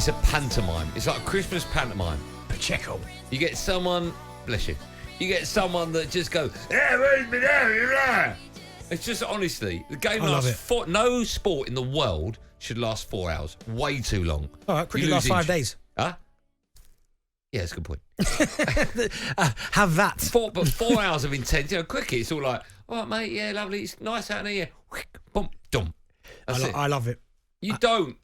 It's a pantomime. It's like a Christmas pantomime. Pacheco. You get someone, bless you. You get someone that just goes, it's just honestly, the game lasts no sport in the world should last 4 hours. Way too long. All right, cricket lasts 5 days. Huh? Yeah, that's a good point. Have that. 4 hours of intense. Cricket, it's all like, all right, mate, yeah, lovely. It's nice out here. Boom, dum. I love it. You don't.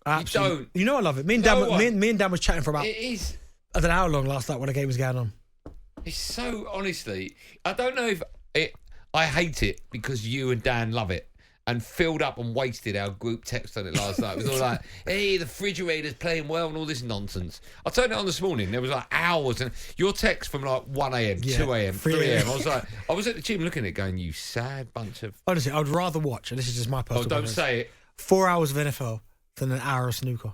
Absolutely. You don't. You know I love it. Me and Dan was chatting for about... It is. I don't know how long last night when the game was going on. It's so, honestly, I don't know if I hate it because you and Dan love it and filled up and wasted our group text on it last night. It was all like, hey, the refrigerator's playing well and all this nonsense. I turned it on this morning. There was like hours and your text from like 1 a.m, 2 a.m, 3 a.m. I was at the gym looking at it going, you sad bunch of... Honestly, I would rather watch, and this is just my personal... Oh, don't say it. 4 hours of NFL than an hour of snooker.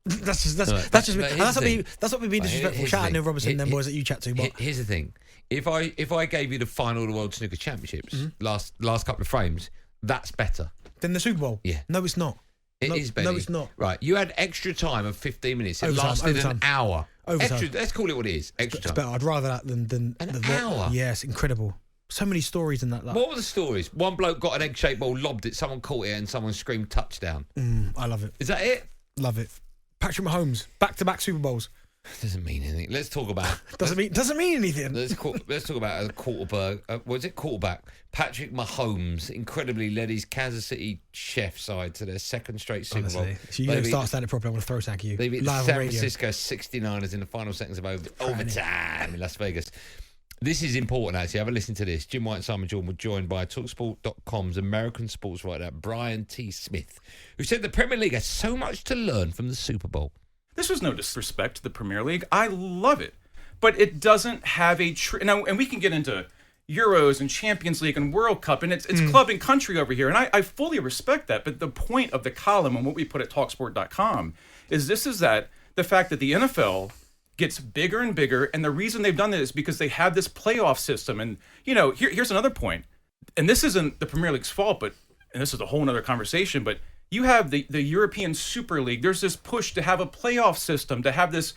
That's what we've been disrespectful. Shout out Neil Robertson and them boys that you chat to. But here's the thing: if I gave you the final of the World Snooker Championships last couple of frames, that's better than the Super Bowl. Yeah, no, it's not. It is better. No, it's not. Right, you had extra time of 15 minutes. It Overtime, lasted an hour. Overtime. Let's call it what it is. Extra time. It's better. I'd rather that than an hour. Yes, incredible. So many stories in that. What were the stories? One bloke got an egg-shaped ball, lobbed it, someone caught it, and someone screamed touchdown. I love it. Is that it? Love it. Patrick Mahomes, back-to-back Super Bowls. Doesn't mean anything. Let's talk about... doesn't mean anything. Let's talk about a quarterback. Patrick Mahomes incredibly led his Kansas City Chiefs side to their second straight Super Bowl. So you don't start standing properly, I'm going to throw tag you. They beat the San Francisco 69ers in the final seconds of overtime in Las Vegas. This is important, actually. Have a listen to this. Jim White and Simon Jordan were joined by talkSPORT.com's American sports writer, Brian T. Smith, who said the Premier League has so much to learn from the Super Bowl. This was no disrespect to the Premier League. I love it. But it doesn't have a... and we can get into Euros and Champions League and World Cup, and it's club and country over here, and I fully respect that. But the point of the column and what we put at talkSPORT.com is that the fact that the NFL... gets bigger and bigger, and the reason they've done that is because they have this playoff system. And, here's another point, and this isn't the Premier League's fault, and this is a whole other conversation, but you have the European Super League. There's this push to have a playoff system, to have this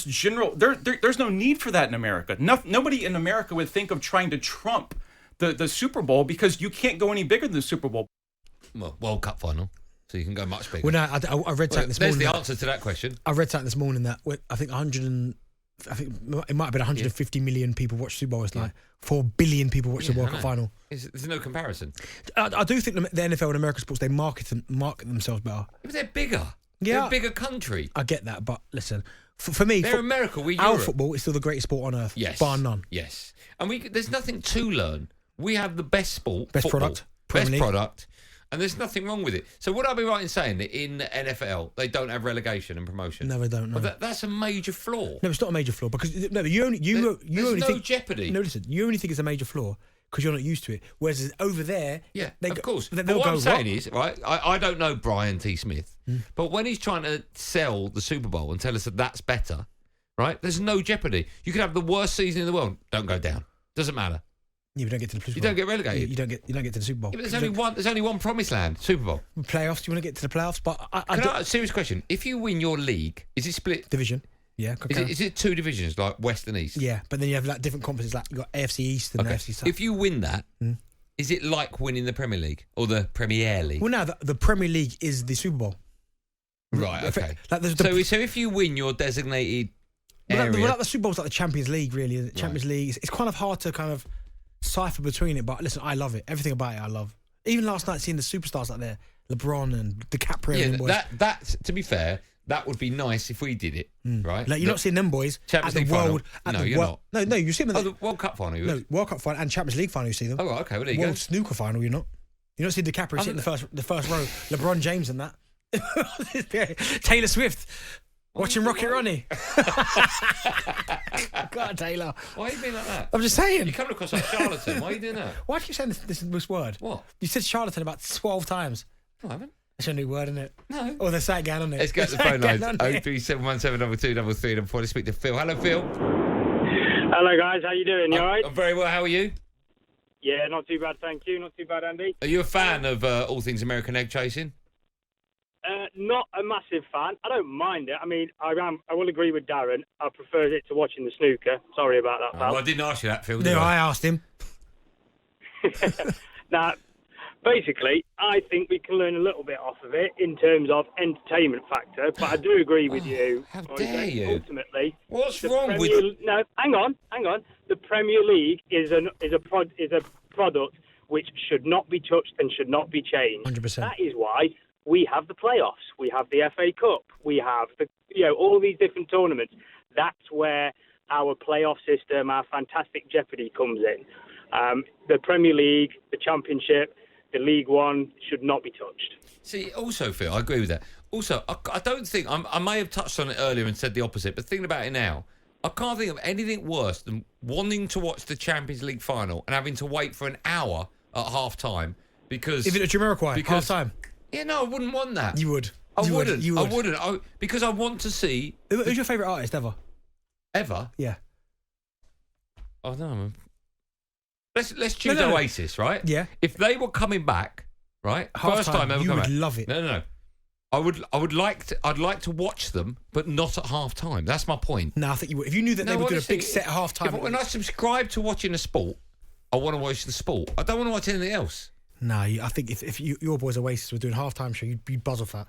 general... There's no need for that in America. Nobody in America would think of trying to trump the Super Bowl because you can't go any bigger than the Super Bowl. Well, World Cup final. So you can go much bigger. Well, no, I read something this morning. There's the answer to that question. I read something this morning that I think it might have been 150 million people watch Super Bowl. It's like 4 billion people watch the World Cup final. There's no comparison. I do think the NFL and American sports, they market themselves better. But they're bigger. Yeah, they're a bigger country. I get that, but listen, for me, they're America. We're our Europe. football is still the greatest sport on earth. Yes, bar none. Yes, and there's nothing to learn. We have the best sport, best football, product. And there's nothing wrong with it. So would I be right in saying that in the NFL they don't have relegation and promotion? No, they don't. No. Well, that's a major flaw. No, it's not a major flaw because you only there's think jeopardy. No, listen, you only think it's a major flaw because you're not used to it. Whereas over there, of course. But what I'm saying is, right? I don't know Brian T. Smith, but when he's trying to sell the Super Bowl and tell us that that's better, right? There's no jeopardy. You could have the worst season in the world. Don't go down. Doesn't matter. You don't get to the Super Bowl. You don't get relegated. You don't get to the Super Bowl. Yeah, but there's only one promised land, Super Bowl. Playoffs. You want to get to the playoffs, but serious question: if you win your league, is it split division? Yeah. Is it 2 divisions like West and East? Yeah, but then you have like different conferences. Like you got AFC East and AFC South. If you win that, is it like winning the Premier League or the Premier League? Well, now the Premier League is the Super Bowl. Right. Okay. So if you win your designated area, the Super Bowl's like the Champions League, really. The Champions League. It's kind of hard to kind of cipher between it, but listen, I love it. Everything about it, I love. Even last night, seeing the superstars out there, LeBron and DiCaprio. Yeah, and boys. That to be fair, that would be nice if we did it, right? Like you're not seeing them boys Champions at League the World. Final. You're not. No, you see them. The World Cup final. No, World Cup final and Champions League final. You see them. Oh, okay. Well, there you World go. Snooker final. You're not. You don't see DiCaprio sitting in the first row. LeBron James and that. Taylor Swift. Watching Rocket Ronnie. God, Taylor. Why are you being like that? I'm just saying. You come across like charlatan. Why are you doing that? Why do you keep saying this word? What? You said charlatan about 12 times. No, I haven't. That's a new word, isn't it? No. Or the sat again on it. Let's get to the phone lines. 037172233 before I speak to Phil. Hello, Phil. Hello, guys. How you doing? You all right? I'm very well. How are you? Yeah, not too bad, thank you. Not too bad, Andy. Are you a fan of all things American egg chasing? Not a massive fan. I don't mind it. I mean, I will agree with Darren. I prefer it to watching the snooker. Sorry about that, pal. Well, I didn't ask you that, Phil. Did No, I? I asked him. Now, basically, I think we can learn a little bit off of it in terms of entertainment factor. But I do agree with you. How dare you? Ultimately, What's the wrong with? No, hang on. The Premier League is a product which should not be touched and should not be changed. 100%. That is why we have the playoffs, we have the FA Cup, we have all these different tournaments. That's where our playoff system, our fantastic jeopardy comes in. The Premier League, the Championship, the League One should not be touched. See, also, Phil, I agree with that. Also, I don't think I may have touched on it earlier and said the opposite, but thinking about it now, I can't think of anything worse than wanting to watch the Champions League final and having to wait for an hour at half time because If it's Jamiroquai, half time. Yeah, no, I wouldn't want that. You would. I You would. wouldn't. You would. I wouldn't. Because I want to see Who's your favourite artist ever? ever. Yeah. Oh no. Let's choose No. Oasis, right? Yeah. If they were coming back, right? First time ever you coming would back. love it. No. I'd like to watch them, but not at half time. That's my point. No, I think you would. If you knew that they were doing a honestly, big set at half time. When I subscribe to watching a sport, I want to watch the sport. I don't want to watch anything else. No, I think if your boys Oasis were doing half time show, you'd buzz off that.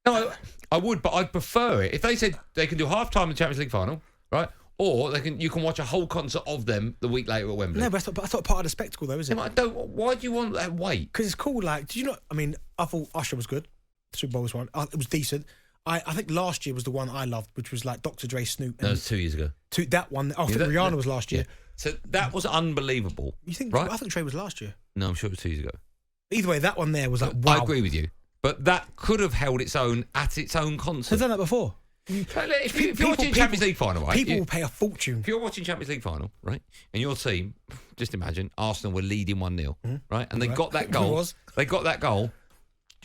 No, I would, but I'd prefer it if they said they can do half time in the Champions League final, right? Or you can watch a whole concert of them the week later at Wembley. No, but that's not part of the spectacle, though, is it? Yeah, why do you want that wait? Because it's cool. Like, did you not? I mean, I thought Usher was good. The Super Bowl was one. It was decent. I think last year was the one I loved, which was like Dr. Dre, Snoop. No, it was 2 years ago. That one. I think Rihanna was last year. Yeah. So that was unbelievable. You think? Right? I think Dre was last year. No, I'm sure it was 2 years ago. Either way, that one there was like wow. I agree with you, but that could have held its own at its own concert. They've done that before. If you're watching Champions League final, right? People will pay a fortune. If you're watching Champions League final, right, and your team, just imagine Arsenal were leading 1-0, right, and they got that goal. They got that goal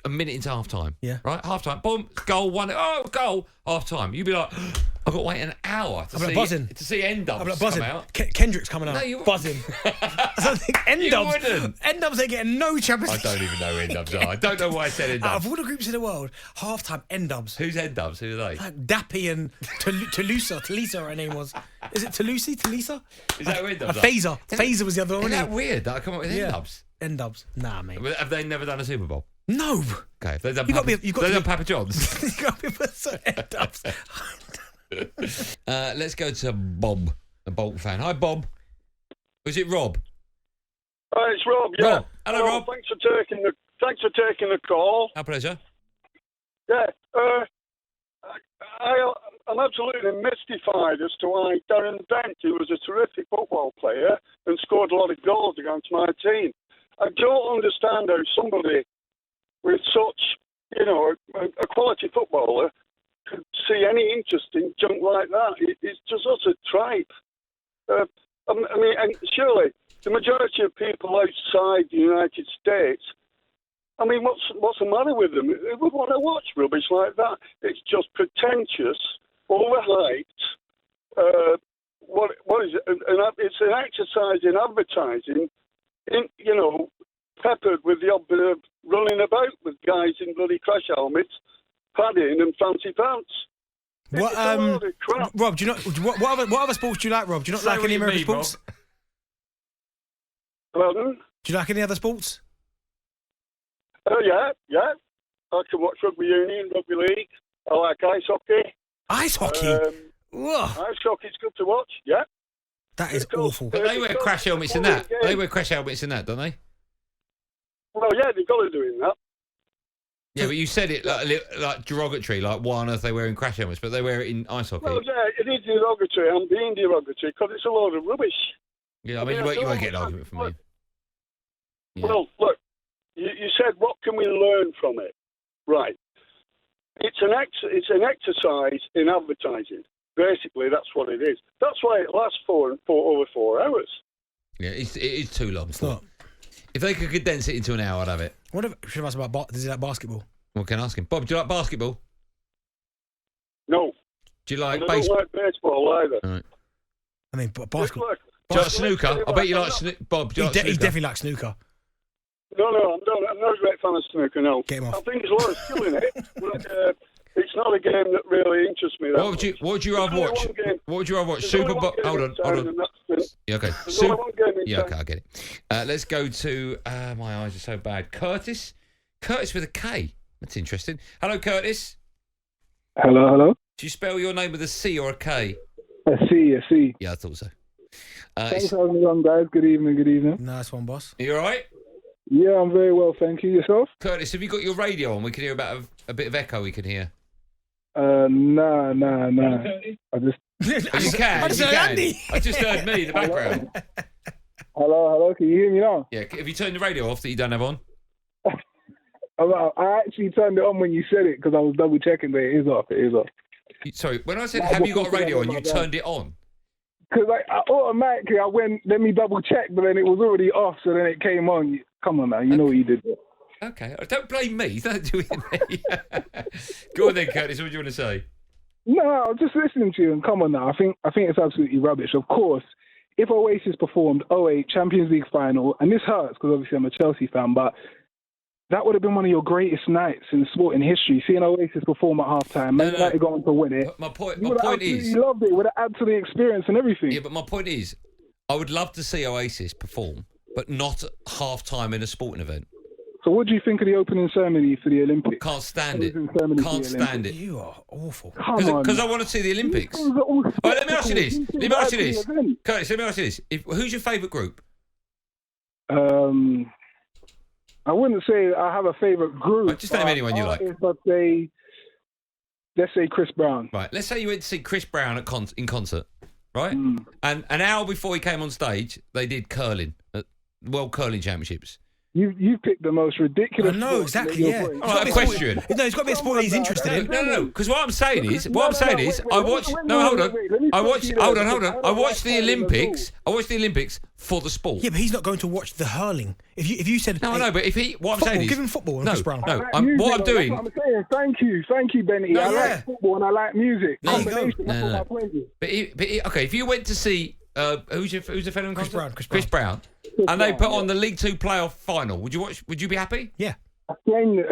a minute into half time. Yeah. Right, half time, boom, goal, 1. Oh, goal, half time. You'd be like, I've got to wait an hour to see N-Dubs like come out. Kendrick's coming out. No, you buzzing. I think N-Dubs. wouldn't. N-Dubs ain't getting no Champions I League. don't even know who N-Dubs are. I don't know why I said Out N-Dubs. of all the groups in the world, half time N-Dubs. Who's N-Dubs? Who are they? Like Dappy and Talisa, her name was. Is it Talisa? Is that who N-Dubs are? Phaser. Phaser was the other one. Isn't wasn't that weird that I come up with Yeah. N-Dubs? N-Dubs. Nah, mate. Have they never done a Super Bowl? No. Okay, if they've done You got Papa, me- you got they've me- done Papa John's. You got me for some N-Dubs. Let's go to Bob, a Bolt fan. Hi, Bob. Was it Rob? It's Rob. Yeah. Rob. Hello, Rob. Thanks for taking the call. Our pleasure. Yeah. I'm absolutely mystified as to why Darren Bent, who was a terrific football player and scored a lot of goals against my team, I don't understand how somebody with such, a quality footballer could see any interest in junk like that. It's just utter tripe. I mean, and surely the majority of people outside the United States, I mean, what's the matter with them? They would want to watch rubbish like that. It's just pretentious, overhyped. What is it? It's an exercise in advertising, peppered with the odd bit of running about with guys in bloody crash helmets, padding and fancy pants. What, It's a load of crap. Rob, do you not? What other sports do you like, Rob? Do you not Say like what any you American mean, sports? Pardon? Do you like any other sports? Yeah. I can watch rugby union, rugby league. I like ice hockey. Ice hockey. Ugh, Ice hockey's good to watch. Yeah. that is cool. awful. But they wear crash helmets in that. They wear crash helmets in that, don't they? Well, yeah, they've got to do that. Yeah, but you said it like derogatory, like why on earth are they wearing crash helmets? But they wear it in ice hockey. Well, yeah, it is derogatory. I'm being derogatory because it's a load of rubbish. Yeah, I mean, you won't get an argument from me. Yeah. Well, look, you said, what can we learn from it? Right. It's an exercise in advertising. Basically, that's what it is. That's why it lasts over 4 hours. Yeah, it is too long. It's not. If they could condense it into an hour, I'd have it. What if, should I ask about does he like basketball? Well, can I ask him? Bob, do you like basketball? No. Do you like And I don't baseball? like baseball either. All right. I mean, basketball. Look, Do you like snooker? I bet you like Bob. Do you like He snooker? definitely likes snooker. No, I'm done. I'm not a great fan of snooker, no. Get him off. I think there's a lot of skill in it, but it's not a game that really interests me. What would you rather watch? What would you rather watch? Super Bowl. Hold on. Yeah, okay. Yeah, okay, I get it. Let's go to. My eyes are so bad. Curtis with a K. That's interesting. Hello, Curtis. Hello. Do you spell your name with a C or a K? A C. Yeah, I thought so. Thanks for having me on, guys. Good evening. Nice one, boss. You all right? Yeah, I'm very well, thank you. Yourself? Curtis, have you got your radio on? We can hear about a bit of echo. We can hear. Nah. I just. You can. I just heard me in the background. Hello. Can you hear me now? Yeah. Have you turned the radio off that you don't have on? I actually turned it on when you said it because I was double checking that it is off. Sorry, when I said have you got a radio on, you turned it on. Because I automatically I went, let me double check, but then it was already off, so then it came on. Come on now, you know what you did there. Okay, don't blame me. Don't do it to me. Go on then, Curtis. What do you want to say? No, I was just listening to you, and come on now. I think it's absolutely rubbish. Of course, if Oasis performed 08 Champions League final, and this hurts because obviously I'm a Chelsea fan, but that would have been one of your greatest nights in sporting history. Seeing Oasis perform at halftime, Man United going to win it. My point is, you loved it. It would have added to the experience and everything. Yeah, but my point is, I would love to see Oasis perform, but not at halftime in a sporting event. So what do you think of the opening ceremony for the Olympics? Can't stand it. You are awful. Because I want to see the Olympics. All right, let me ask you this. Curtis, let me ask you this. Who's your favourite group? I wouldn't say I have a favourite group. Right, just name anyone you like. Let's say Chris Brown. Right, let's say you went to see Chris Brown in concert, right? And an hour before he came on stage, they did curling at World Curling Championships. You picked the most ridiculous. I know exactly. Yeah. All right, a question. No, it's got to be a sport he's interested in. No. Because what I'm saying is, I watched the Olympics. I watched the Olympics for the sport. Yeah, but he's not going to watch the hurling. If you said no, I know, but what I'm saying is, give him football and Chris Brown. No, what I'm doing. That's what I'm saying. Thank you, Benny. I like football and I like music. Combination. That's what my point is. But okay, if you went to see who's the fellow in concert? Chris Brown. And they put on the League Two playoff final. Would you watch? Would you be happy? Yeah. Again,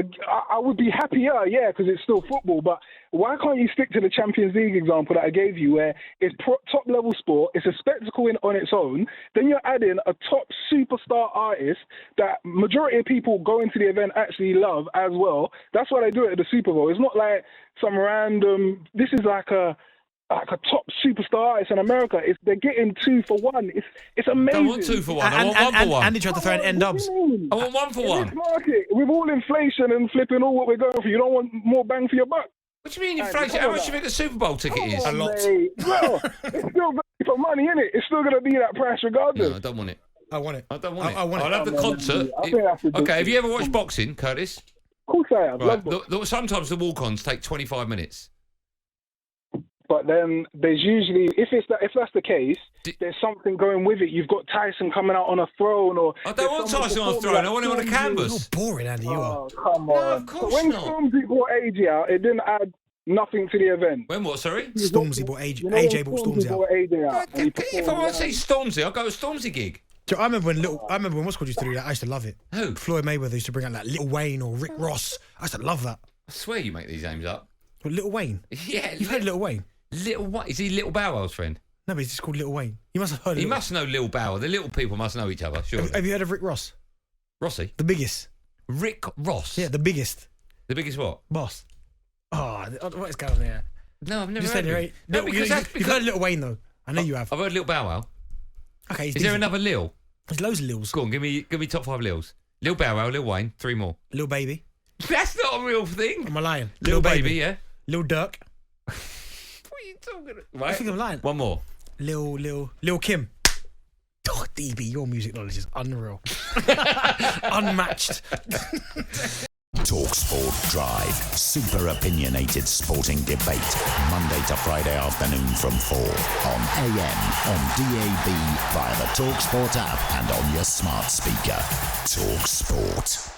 I would be happier, yeah, because it's still football. But why can't you stick to the Champions League example that I gave you, where it's top level sport, it's a spectacle on its own. Then you're adding a top superstar artist that majority of people going to the event actually love as well. That's why they do it at the Super Bowl. It's not like some random. This is like a top superstar artist in America. They're getting 2 for 1. It's amazing. I want 2 for 1. I want 1 for 1. Andy tried to throw in N-dubs. I want 1 for 1. In this market, with all inflation and flipping all what we're going for, you don't want more bang for your buck. What do you mean inflation? How much do you think the Super Bowl ticket is? A lot. Well, it's still value for money, isn't it? It's still going to be that price regardless. No, I don't want it. I want it. I don't want it. I want it. I'll have the concert. Okay, have you ever watched boxing, Curtis? Of course I have. Right. Sometimes the walk-ons take 25 minutes. But then there's usually, if that's the case, there's something going with it. You've got Tyson coming out on a throne, or I don't want Tyson on a throne. I want him on a canvas. You're boring, Andy. You are. Oh, come on. No, of course when not. Stormzy brought AJ out, it didn't add nothing to the event. When what? Sorry. Stormzy brought AJ. AJ brought Stormzy out. If I want to see Stormzy, I'll go to a Stormzy gig. I remember when what's called used to do that. I used to love it. Who? Floyd Mayweather used to bring out like Lil Wayne or Rick Ross. I used to love that. I swear you make these names up. What, Lil Wayne? Yeah. You've heard Lil Wayne? Is he Little Bow Wow's friend? No, but he's just called Lil Wayne. You must have heard of He Lil must know Lil Bow Wow. The little people must know each other, sure. Have you heard of Rick Ross? Rossi? The biggest. Rick Ross? Yeah, the biggest. The biggest what? Boss. Oh, what is going on here? No, I've never You heard of him. No, because you've heard Lil Wayne, though. I know you have. I've heard Little Bow Wow. Okay, Is there another Lil? There's loads of Lils. Go on, give me top 5 Lils. Lil Bow Wow, Lil Wayne, 3 more. Lil Baby. That's not a real thing. Am I lying? Lil Baby, yeah. Lil Durk. What are you talking about? Right. I think I'm lying. One more. Lil Kim. Oh, DB, your music knowledge is unreal. Unmatched. talkSPORT Drive. Super opinionated sporting debate. Monday to Friday afternoon from 4 on AM, on DAB, via the talkSPORT app and on your smart speaker. talkSPORT.